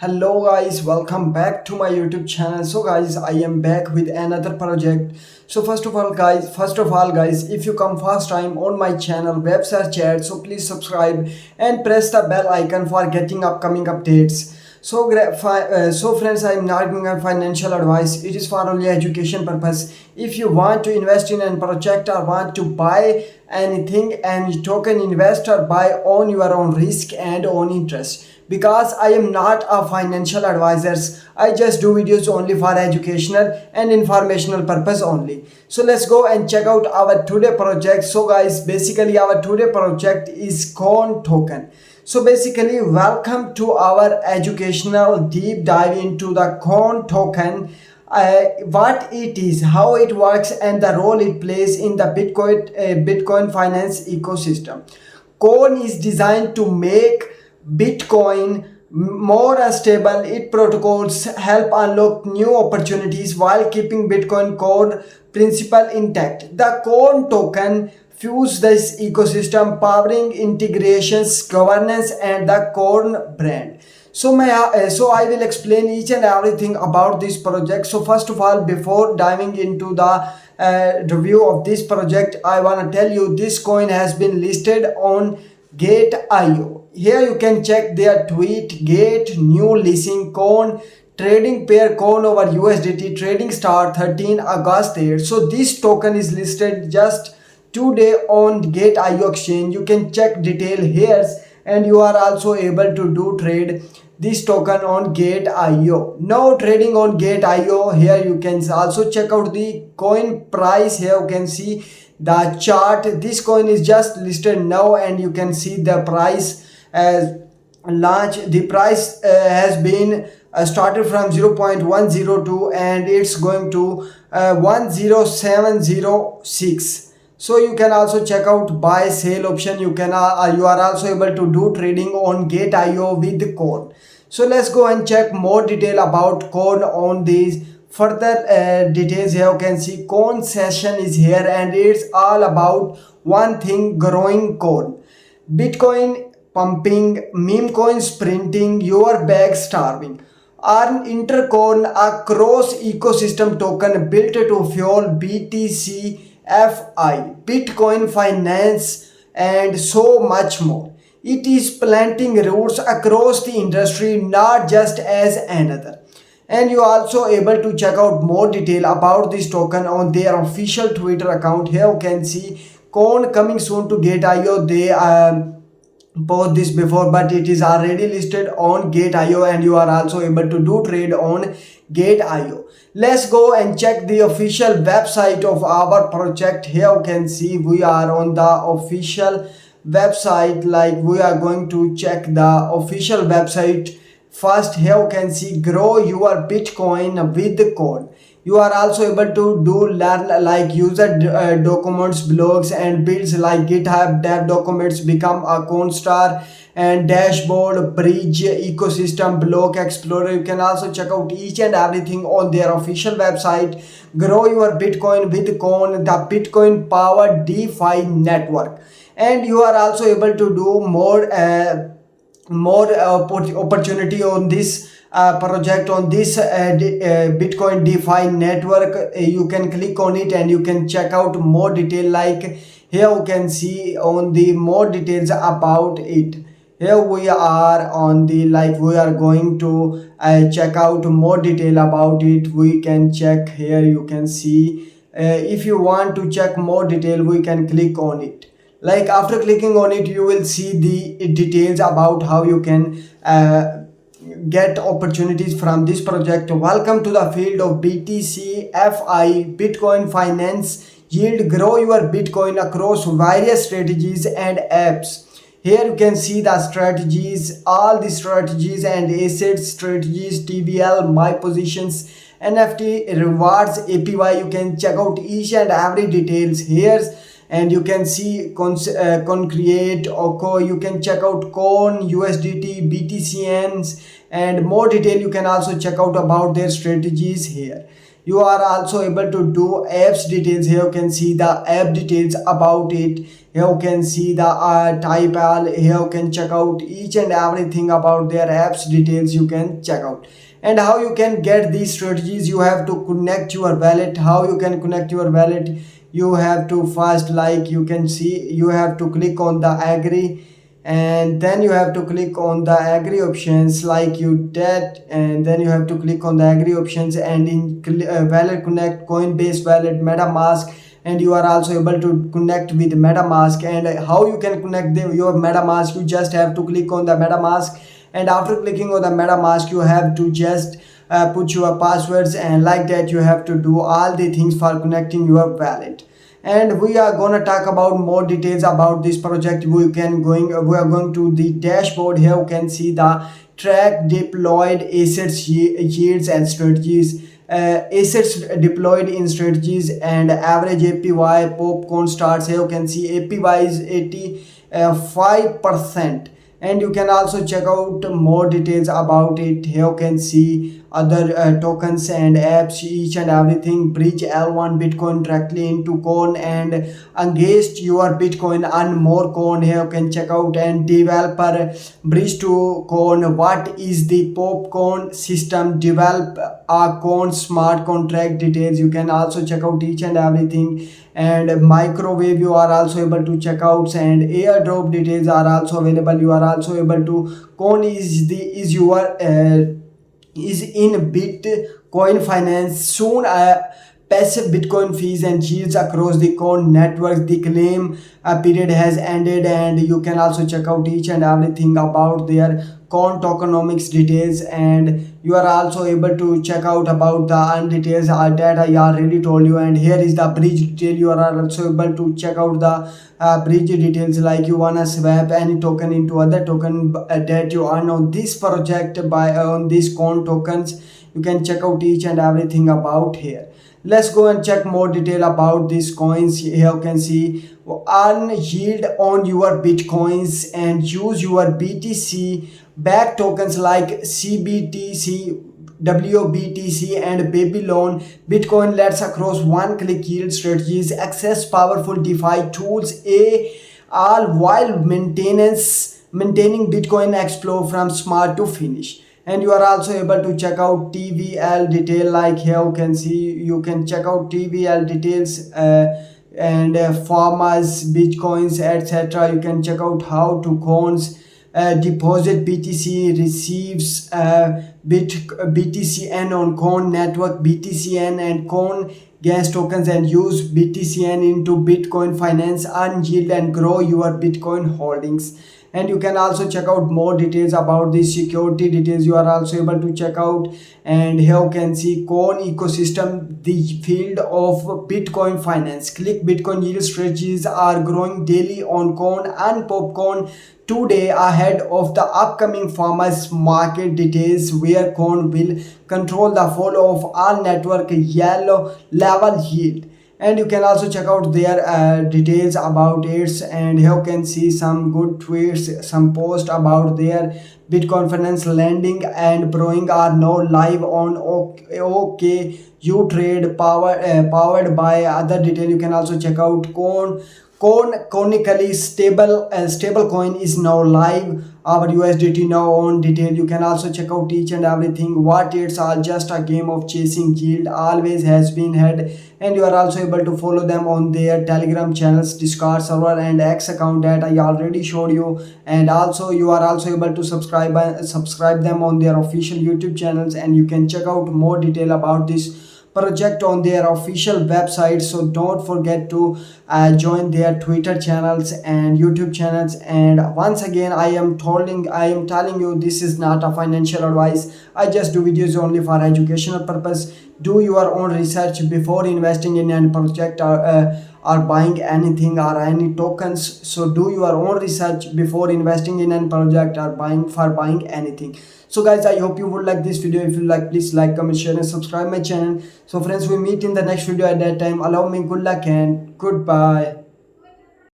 Hello guys, welcome back to my YouTube channel. So guys, I am back with another project. So first of all guys, if you come first time on my channel website chat, so please subscribe and press the bell icon for getting upcoming updates. So friends, I am not giving a financial advice. It is for only education purpose. If you want to invest in a project or want to buy anything and token invest or buy on your own risk and own interest, because I am not a financial advisors. I just do videos only for educational and informational purpose only. So let's go and check out our today project. So guys, basically our today project is Corn token. So basically, welcome to our educational deep dive into the Corn token, what it is, how it works, and the role it plays in the Bitcoin finance ecosystem. Corn is designed to make Bitcoin more stable. Its protocols help unlock new opportunities while keeping Bitcoin core principle intact. The Corn token fuse this ecosystem, powering integrations, governance, and the Corn brand. So I will explain each and everything about this project. So first of all, before diving into the review of this project, I want to tell you this coin has been listed on Gate.io. Here you can check their tweet. Gate new leasing Corn trading pair Corn over USDT trading start 13 August 8. So this token is listed just today on Gate.io exchange. You can check detail here, and you are also able to do trade this token on Gate.io. Now trading on Gate.io, here you can also check out the coin price. Here you can see the chart. This coin is just listed now, and you can see the price as launch. The price has been started from 0.102 and it's going to 10706. So you can also check out buy sale option. You are also able to do trading on Gate.io with Corn. So let's go and check more detail about Corn on these further details. Here you can see Corn session is here, and it's all about one thing: growing Corn. Bitcoin pumping, meme coins printing, your bag starving. Earn Intercorn, a cross ecosystem token built to fuel BTC, FI, Bitcoin finance, and so much more. It is planting roots across the industry, not just as another. And you are also able to check out more detail about this token on their official Twitter account. Here you can see Corn coming soon to Gate.io. They post this before, but it is already listed on Gate.io, and you are also able to do trade on Gate.io. Let's go and check the official website of our project. Here you can see we are on the official website. Like, we are going to check the official website first. Here you can see grow your Bitcoin with Corn. You are also able to do learn like user documents, blogs, and builds like GitHub dev documents, become a Corn star, and dashboard, bridge, ecosystem, block explorer. You can also check out each and everything on their official website. Grow your Bitcoin with Corn, the Bitcoin powered DeFi network. And you are also able to do more opportunity on this project, on this Bitcoin DeFi network. You can click on it and you can check out more detail. Like, here you can see on the more details about it. Here we are on the, like, we are going to check out more detail about it. We can check here. You can see if you want to check more detail, we can click on it. Like, after clicking on it, you will see the details about how you can get opportunities from this project. Welcome to the field of BTC, FI, Bitcoin finance. Yield, grow your Bitcoin across various strategies and apps. Here you can see the strategies, all the strategies and asset strategies, TVL, my positions, NFT, rewards, APY. You can check out each and every details here, and you can see Concreate, Oko. You can check out Corn, USDT, BTCNs, and more detail. You can also check out about their strategies here. You are also able to do apps details. Here you can see the app details about it. Here Here you can see the type all. Here you can check out each and everything about their apps details. You can check out. And how you can get these strategies, you have to connect your wallet. How you can connect your wallet, you have to first, like you can see, you have to click on the agree, and then you have to click on the agree options like you did, and then you have to click on the agree options, and in wallet connect Coinbase wallet, MetaMask, and you are also able to connect with MetaMask. And how you can connect your MetaMask, you just have to click on the MetaMask, and after clicking on the MetaMask you have to just put your passwords, and like that you have to do all the things for connecting your wallet. And we are going to talk about more details about this project. We are going to the dashboard. Here you can see the track deployed assets yields and strategies, assets deployed in strategies, and average APY popcorn starts. Here you can see APY is 85%. And you can also check out more details about it. Here you can see other tokens and apps, each and everything. Bridge L1 Bitcoin directly into Coin, and engaged your Bitcoin and more Coin. Here you can check out. And developer bridge to Coin, what is the popcorn system, develop a Coin smart contract details. You can also check out each and everything. And microwave you are also able to check out, and airdrop details are also available. You are also able to Coin is your is in Bitcoin Finance soon. Passive Bitcoin fees and yields across the Coin network. The claim period has ended, and you can also check out each and everything about their Coin tokenomics details. And you are also able to check out about the earn details that I already told you. And here is the bridge detail. You are also able to check out the bridge details, like you wanna swap any token into other token that you earn on this project by on these Coin tokens. You can check out each and everything about here. Let's go and check more detail about these coins. Here you can see earn yield on your bitcoins and use your BTC back tokens like CBTC, WBTC, and Babylon. Bitcoin lets across one-click yield strategies, access powerful DeFi tools, all while maintaining Bitcoin explore from start to finish. And you are also able to check out TVL detail, like here you can see, you can check out TVL details, and farmers bitcoins, etc. You can check out how to Coins deposit BTC, receives BTCN on Coin network, BTCN and Coin gas tokens, and use BTCN into Bitcoin Finance, earn yield and grow your Bitcoin holdings. And you can also check out more details about the security details. You are also able to check out. And here you can see Coin ecosystem, the field of Bitcoin Finance. Click Bitcoin yield strategies are growing daily on Coin and Popcorn today ahead of the upcoming farmers market details, where Coin will control the flow of all network yellow level yield. And you can also check out their details about it. And here you can see some good tweets, some posts about their Bitcoin Finance lending and borrowing are now live on OKU powered by other detail. You can also check out Conically stable coin is now live, our USDT now on detail. You can also check out each and everything. What it's all just a game of chasing yield, always has been had. And you are also able to follow them on their Telegram channels, Discord server, and X account that I already showed you. And also you are also able to subscribe them on their official YouTube channels, and you can check out more detail about this project on their official website. So don't forget to join their Twitter channels and YouTube channels. And once again, I am telling you, this is not a financial advice. I just do videos only for educational purpose. Do your own research before investing in any project or buying anything or any tokens. So do your own research before investing in any project or buying anything. So guys, I hope you would like this video. If you like, please like, comment, share, and subscribe my channel. So friends, we meet in the next video. At that time, allow me good luck and goodbye.